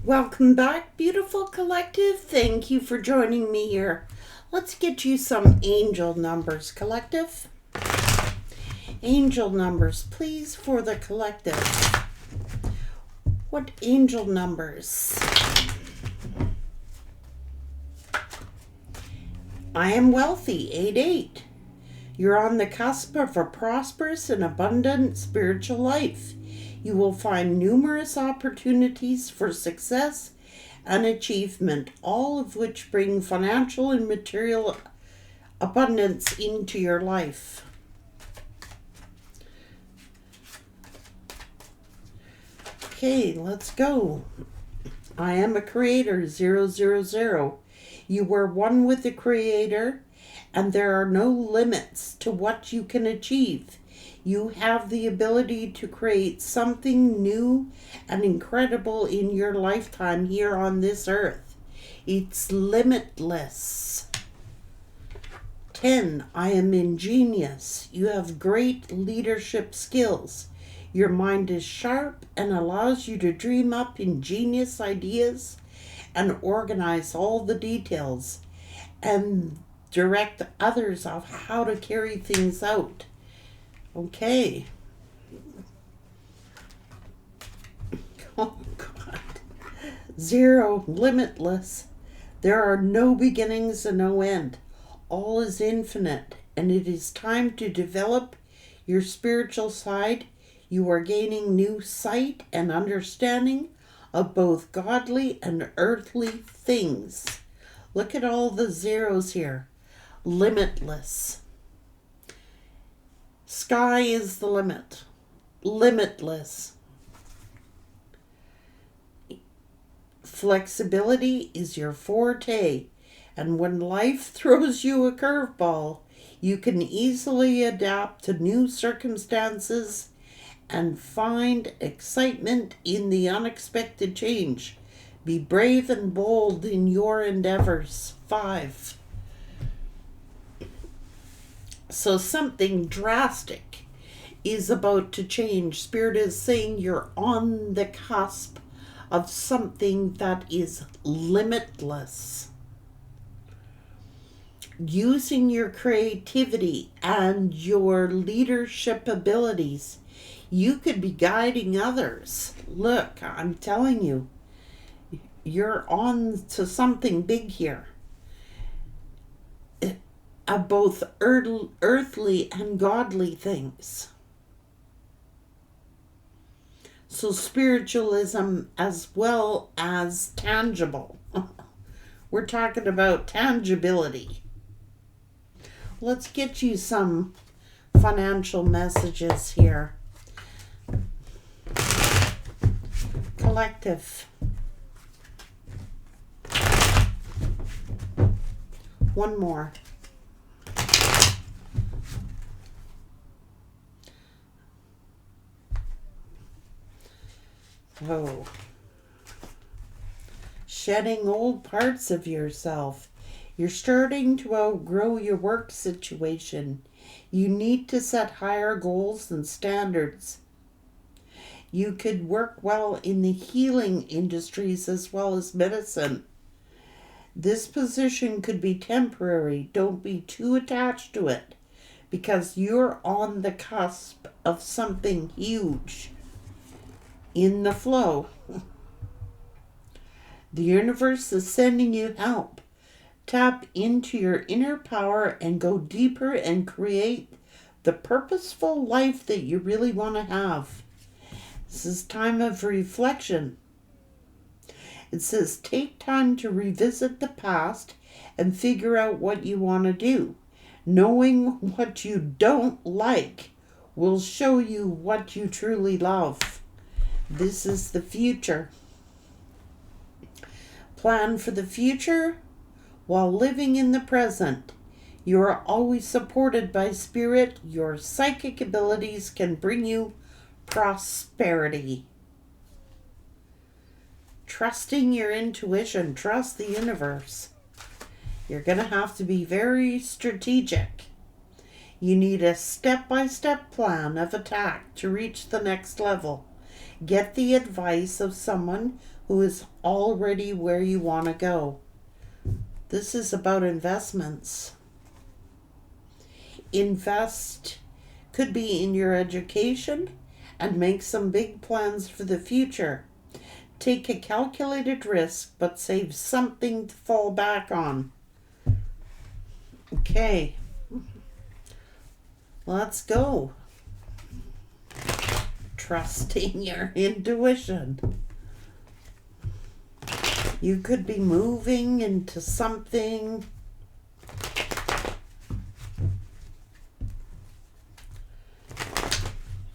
Welcome back, beautiful collective. Thank you for joining me here. Let's get you some angel numbers, collective. Angel numbers, please, for the collective. What angel numbers? I am wealthy, 8-8. You're on the cusp of a prosperous and abundant spiritual life. You will find numerous opportunities for success and achievement, all of which bring financial and material abundance into your life. Okay, let's go. I am a creator, 000. You were one with the creator, and there are no limits to what you can achieve. You have the ability to create something new and incredible in your lifetime here on this earth. It's limitless. 10. I am ingenious. You have great leadership skills. Your mind is sharp and allows you to dream up ingenious ideas and organize all the details and direct others of how to carry things out. Okay. Oh, God. 0, limitless. There are no beginnings and no end. All is infinite, and it is time to develop your spiritual side. You are gaining new sight and understanding of both godly and earthly things. Look at all the zeros here. Limitless. Sky is the limit. Limitless. Flexibility is your forte, and when life throws you a curveball, you can easily adapt to new circumstances and find excitement in the unexpected change. Be brave and bold in your endeavors. 5. So something drastic is about to change. Spirit is saying you're on the cusp of something that is limitless. Using your creativity and your leadership abilities, you could be guiding others. Look, I'm telling you, you're on to something big here. Of both earthly and godly things. So spiritualism as well as tangible. We're talking about tangibility. Let's get you some financial messages here. Collective. One more. Oh. Shedding old parts of yourself. You're starting to outgrow your work situation. You need to set higher goals and standards. You could work well in the healing industries as well as medicine. This position could be temporary. Don't be too attached to it, because you're on the cusp of something huge. In the flow. The universe is sending you help. Tap into your inner power and go deeper and create the purposeful life that you really want to have. This is time of reflection. It says take time to revisit the past and figure out what you want to do. Knowing what you don't like will show you what you truly love. This is the future. Plan for the future while living in the present. You are always supported by spirit. Your psychic abilities can bring you prosperity. Trusting your intuition. Trust the universe. You're going to have to be very strategic. You need a step-by-step plan of attack to reach the next level. Get the advice of someone who is already where you want to go. This is about investments. Invest could be in your education and make some big plans for the future. Take a calculated risk, but save something to fall back on. Okay, let's go. Trusting your intuition. You could be moving into something.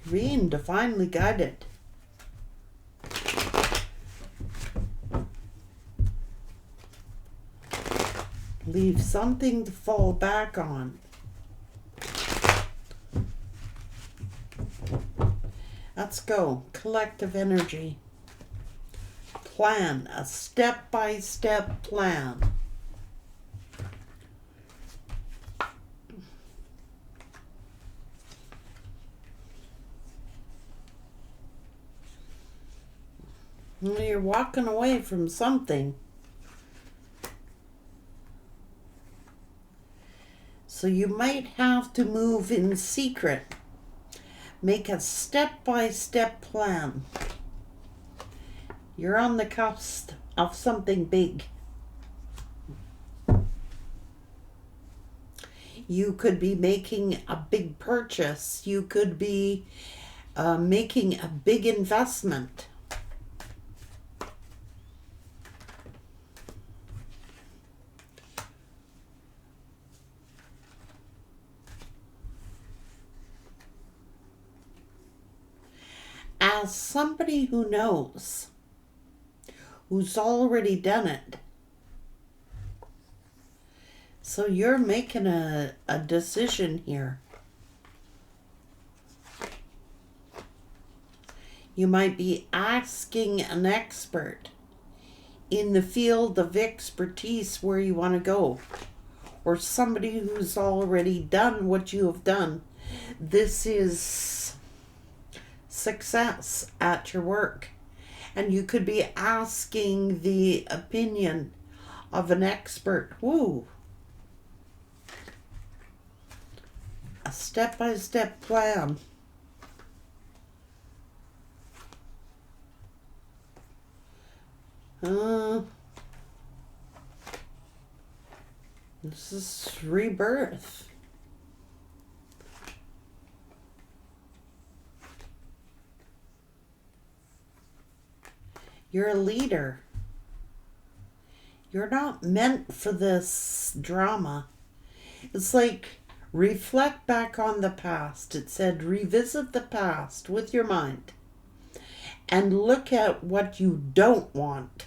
Being divinely guided. Leave something to fall back on. Let's go. Collective energy. Plan. A step-by-step plan. You're walking away from something. So you might have to move in secret. Make a step-by-step plan. You're on the cusp of something big. You could be making a big purchase. You could be making a big investment. As somebody who knows, who's already done it. So you're making a decision here. You might be asking an expert in the field of expertise where you want to go, or somebody who's already done what you have done. This is success at your work, and you could be asking the opinion of an expert. Woo! A step-by-step plan. This is rebirth. You're a leader. You're not meant for this drama. It's like reflect back on the past. It said revisit the past with your mind and look at what you don't want.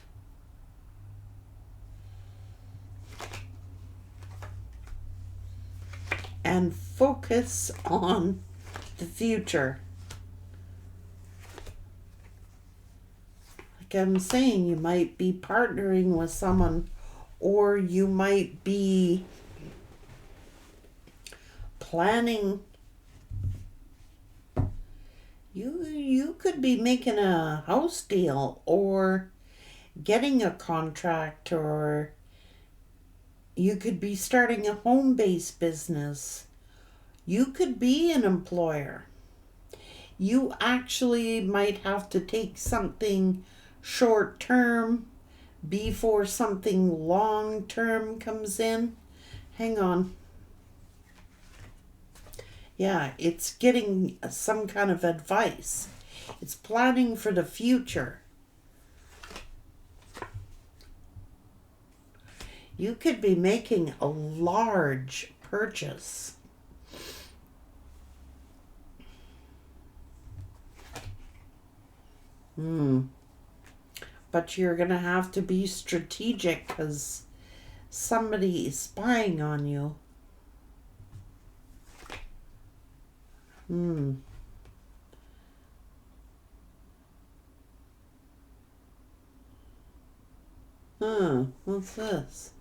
And focus on the future. Like I'm saying, you might be partnering with someone, or you might be planning. You could be making a house deal, or getting a contract, or you could be starting a home-based business. You could be an employer. You actually might have to take something short-term before something long-term comes in. Hang on. Yeah, it's getting some kind of advice. It's planning for the future. You could be making a large purchase. But you're going to have to be strategic because somebody is spying on you. What's this?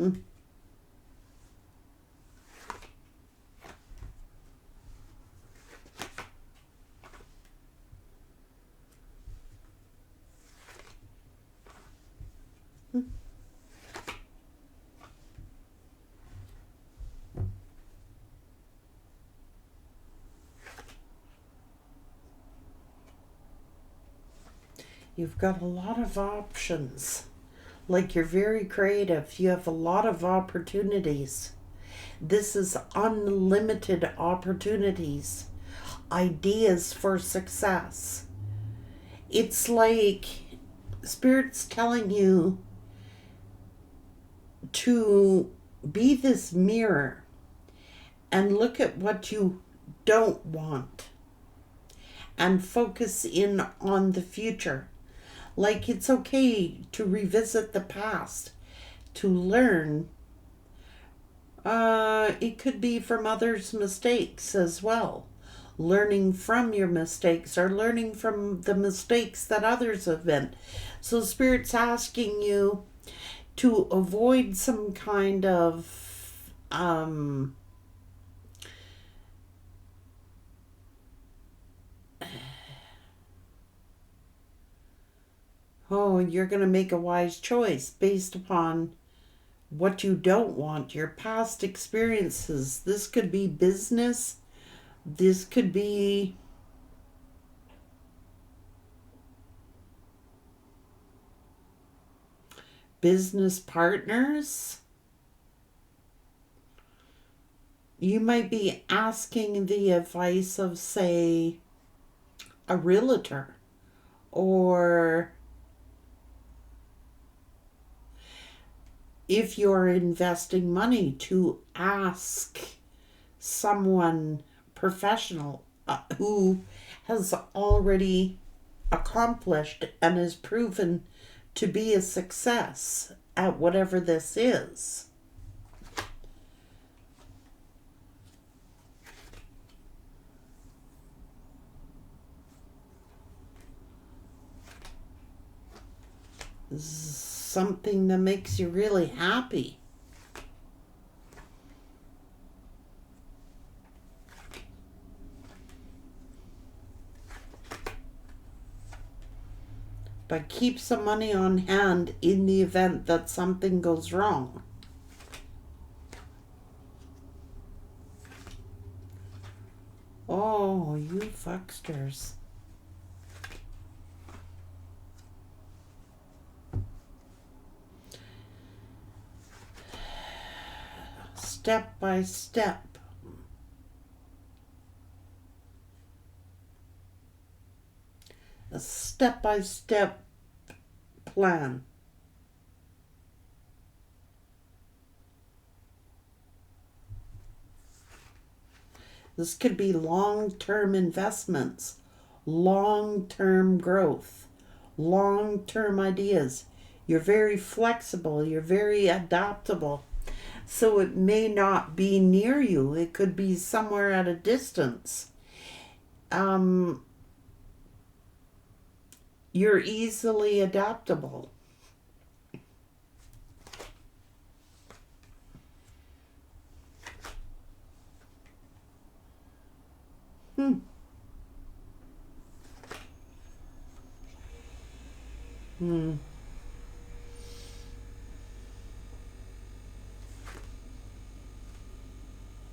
Mm. You've got a lot of options. Like, you're very creative. You have a lot of opportunities. This is unlimited opportunities, ideas for success. It's like Spirit's telling you to be this mirror and look at what you don't want and focus in on the future. Like, it's okay to revisit the past, to learn. It could be from others' mistakes as well. Learning from your mistakes or learning from the mistakes that others have been. So, Spirit's asking you to avoid some kind of oh, you're going to make a wise choice based upon what you don't want, your past experiences. This could be business. This could be business partners. You might be asking the advice of, say, a realtor, or if you're investing money, to ask someone professional who has already accomplished and is proven to be a success at whatever this is. Something that makes you really happy. But keep some money on hand in the event that something goes wrong. Oh, you fucksters. Step by step. A step-by-step plan. This could be long-term investments, long-term growth, long-term ideas. You're very flexible. You're very adaptable. So it may not be near you. It could be somewhere at a distance. You're easily adaptable. Hmm. Hmm.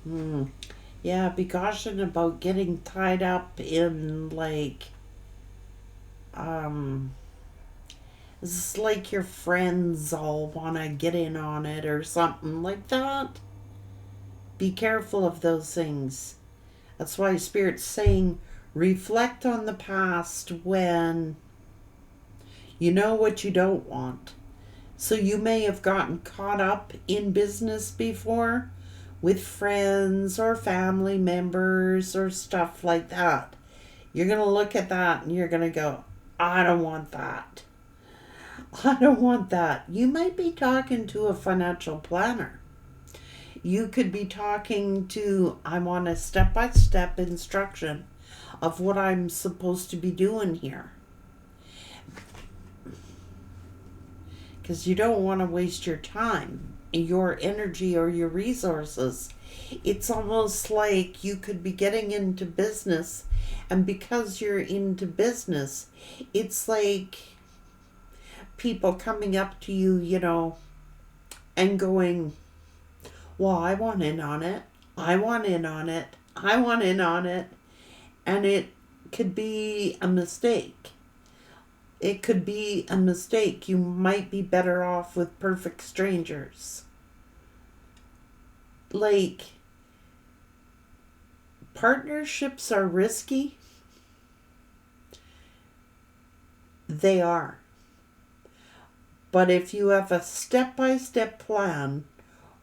Hmm. Yeah, be cautious about getting tied up in, like, um it's like your friends all want to get in on it or something like that. Be careful of those things. That's why Spirit's saying reflect on the past when you know what you don't want. So you may have gotten caught up in business before with friends or family members or stuff like that. You're going to look at that and you're going to go, I don't want that. I don't want that. You might be talking to a financial planner. You could be talking to, I want a step-by-step instruction of what I'm supposed to be doing here. Because you don't want to waste your time. your energy or your resources. It's almost like you could be getting into business, and because you're into business, it's like people coming up to you, and going, well, I want in on it. I want in on it. I want in on it. And it could be a mistake. It could be a mistake. You might be better off with perfect strangers. Like, partnerships are risky. They are. But if you have a step-by-step plan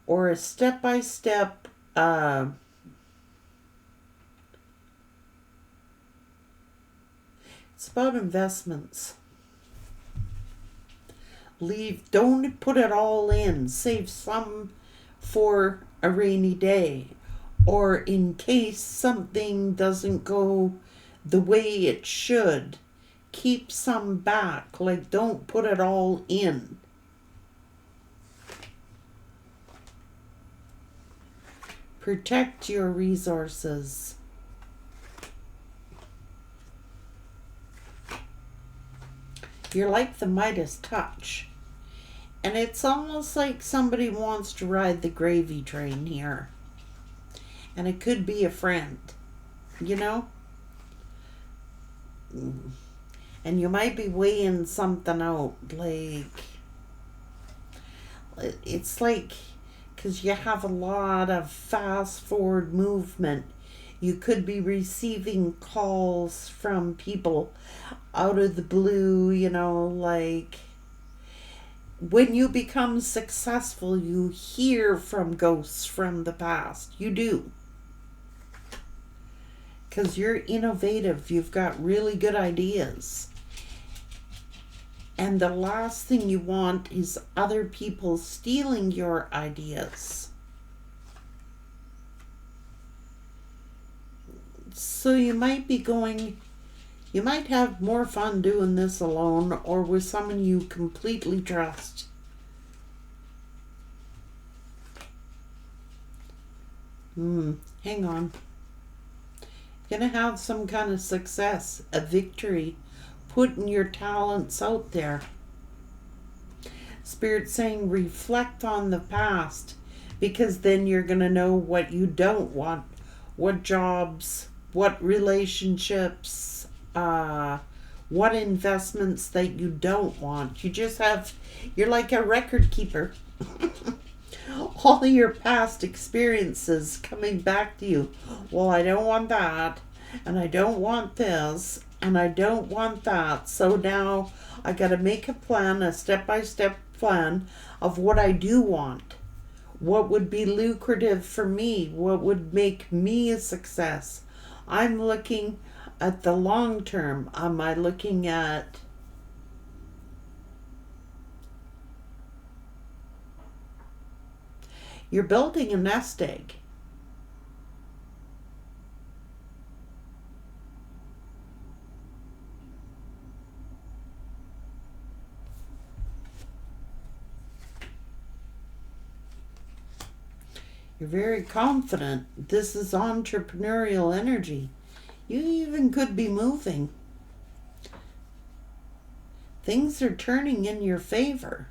or a step-by-step it's about investments. Don't put it all in. Save some for a rainy day, or in case something doesn't go the way it should. Keep some back. Like, don't put it all in. Protect your resources. You're like the Midas touch. And it's almost like somebody wants to ride the gravy train here. And it could be a friend, And you might be weighing something out. Like, it's like, because you have a lot of fast forward movement. You could be receiving calls from people out of the blue, like when you become successful, you hear from ghosts from the past. You do. Because you're innovative. You've got really good ideas. And the last thing you want is other people stealing your ideas. So you might have more fun doing this alone or with someone you completely trust. Hang on. You're going to have some kind of success, a victory, putting your talents out there. Spirit saying reflect on the past, because then you're going to know what you don't want, what jobs, what relationships, what investments that you don't want. You're like a record keeper. All of your past experiences coming back to you. Well, I don't want that, and I don't want this, and I don't want that. So now I got to make a plan, a step-by-step plan of what I do want. What would be lucrative for me? What would make me a success? I'm looking at the long term. Am I looking at you're building a nest egg. You're very confident. This is entrepreneurial energy. You even could be moving. Things are turning in your favor.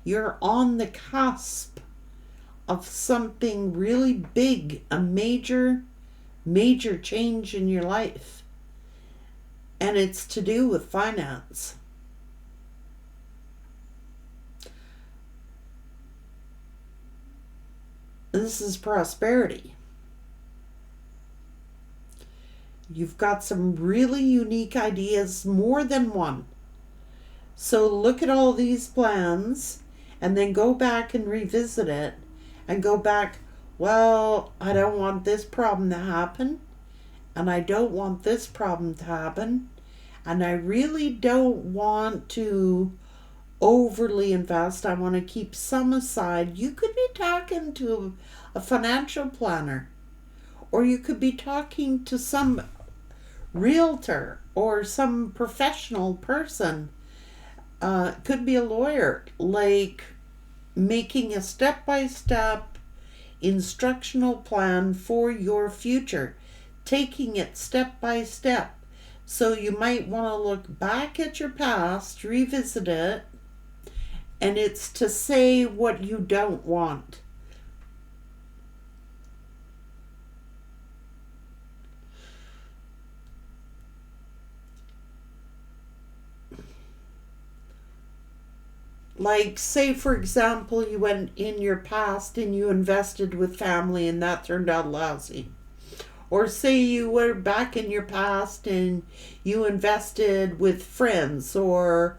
You're on the cusp of something really big, a major change in your life. And it's to do with finance. This is prosperity. You've got some really unique ideas, more than one. So look at all these plans and then go back and revisit it and go back, well, I don't want this problem to happen, and I don't want this problem to happen, and I really don't want to overly invest. I want to keep some aside. You could be talking to a financial planner, or you could be talking to some realtor or some professional person Could be a lawyer, like making a step-by-step instructional plan for your future, taking it step by step. So you might want to look back at your past, revisit it, and it's to say what you don't want. Like, say, for example, you went in your past and you invested with family and that turned out lousy. Or say you were back in your past and you invested with friends or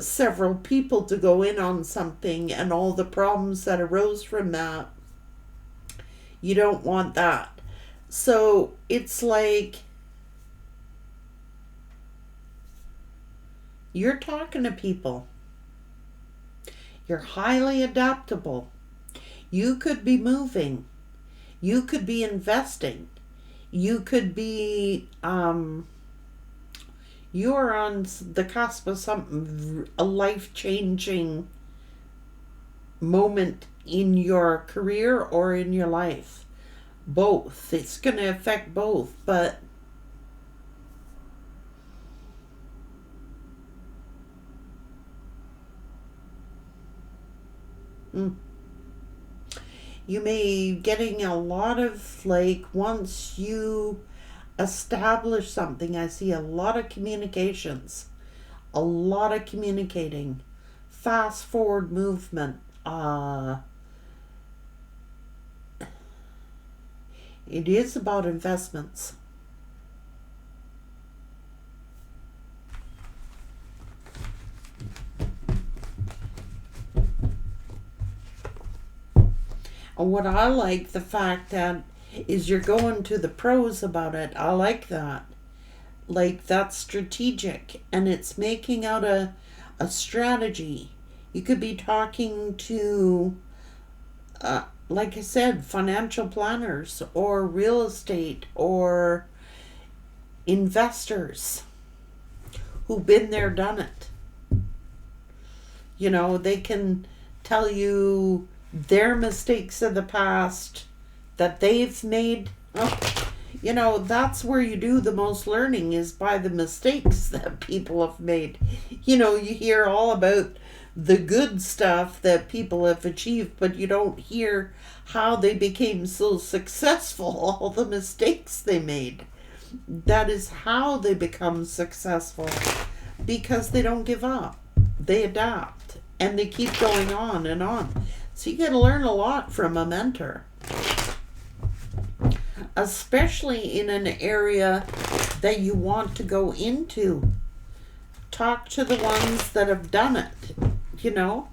several people to go in on something and all the problems that arose from that. You don't want that. So it's like you're talking to people. You're highly adaptable. You could be moving. You could be investing. You could be, you're on the cusp of something, a life-changing moment in your career or in your life. Both. It's going to affect both, but you may be getting a lot of, like, once you establish something, I see a lot of communications, a lot of communicating, fast forward movement. It is about investments. And what I like, the fact that is you're going to the pros about it. I like that. Like, that's strategic and it's making out a strategy. You could be talking to, like I said, financial planners or real estate or investors who've been there, done it. You know, they can tell you their mistakes of the past that they've made. You know, that's where you do the most learning, is by the mistakes that people have made. You know, you hear all about the good stuff that people have achieved, but you don't hear how they became so successful, all the mistakes they made. That is how they become successful, because they don't give up. They adapt and they keep going on and on. So you got to learn a lot from a mentor, especially in an area that you want to go into. Talk to the ones that have done it, you know.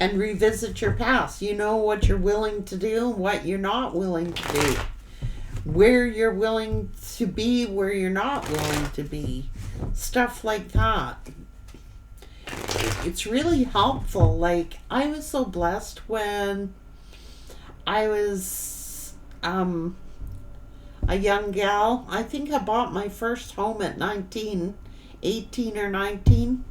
And revisit your past. You know what you're willing to do and what you're not willing to do. Where you're willing to be, where you're not willing to be. Stuff like that. It's really helpful. Like, I was so blessed when I was a young gal. I think I bought my first home at 19, 18 or 19.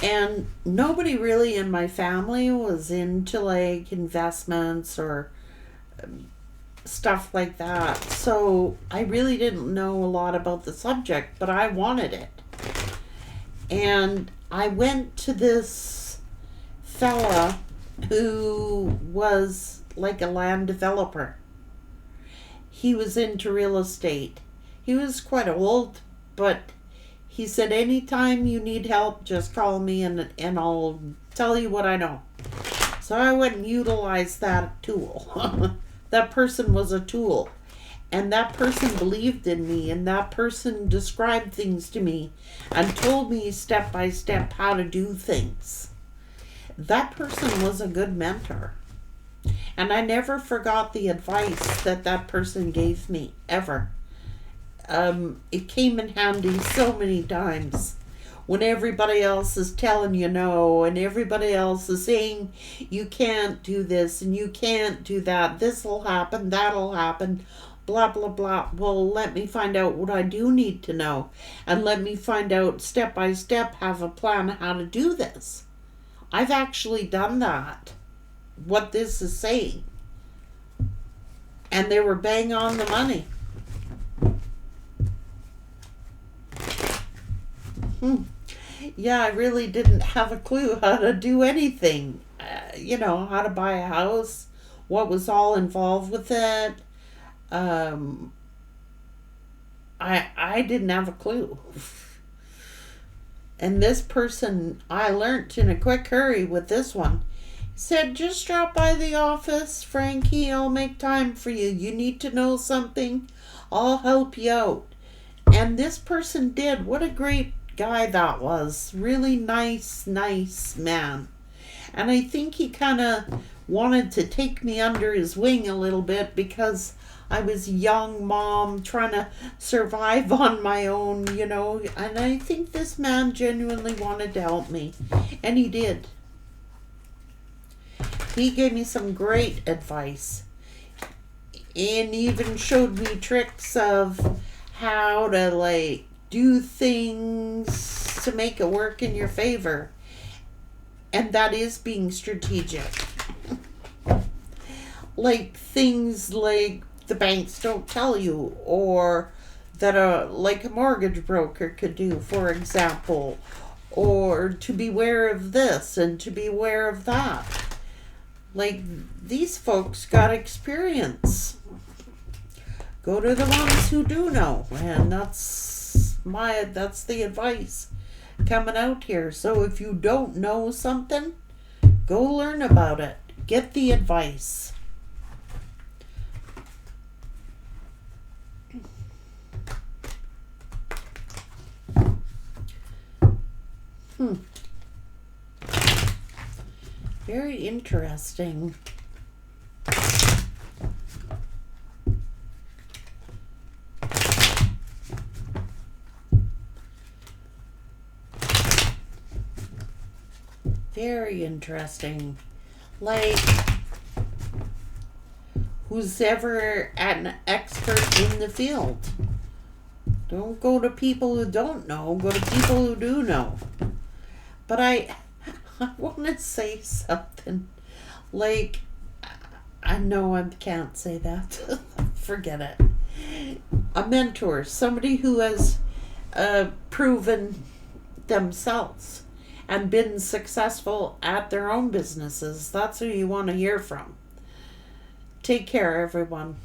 And nobody really in my family was into, like, investments or stuff like that. So I really didn't know a lot about the subject, but I wanted it. And I went to this fella who was like a land developer. He was into real estate. He was quite old, but he said, anytime you need help, just call me and I'll tell you what I know. So I went and utilized that tool. That person was a tool. And that person believed in me, and that person described things to me and told me step by step how to do things. That person was a good mentor. And I never forgot the advice that that person gave me, ever. It came in handy so many times. When everybody else is telling you no, and everybody else is saying you can't do this and you can't do that, this'll happen, that'll happen. blah, blah, blah. Well, let me find out what I do need to know. And let me find out step by step, have a plan how to do this. I've actually done that. What this is saying. And they were bang on the money. Yeah, I really didn't have a clue how to do anything. How to buy a house, what was all involved with it. I didn't have a clue. And this person, I learnt in a quick hurry with this one, said, just drop by the office, Frankie. I'll make time for you. You need to know something, I'll help you out. And this person did. What a great guy that was. Really nice man. And I think he kind of wanted to take me under his wing a little bit, because I was a young mom trying to survive on my own, and I think this man genuinely wanted to help me. And he did. He gave me some great advice and even showed me tricks of how to do things to make it work in your favor. And that is being strategic. Things like the banks don't tell you, or that a mortgage broker could do, for example, or to beware of this and to beware of that. These folks got experience. Go to the ones who do know, and that's the advice coming out here. So if you don't know something, go learn about it. Get the advice. Very interesting. Very interesting. Who's ever an expert in the field? Don't go to people who don't know. Go to people who do know. But I want to say something. I know I can't say that. Forget it. A mentor. Somebody who has proven themselves and been successful at their own businesses. That's who you want to hear from. Take care, everyone.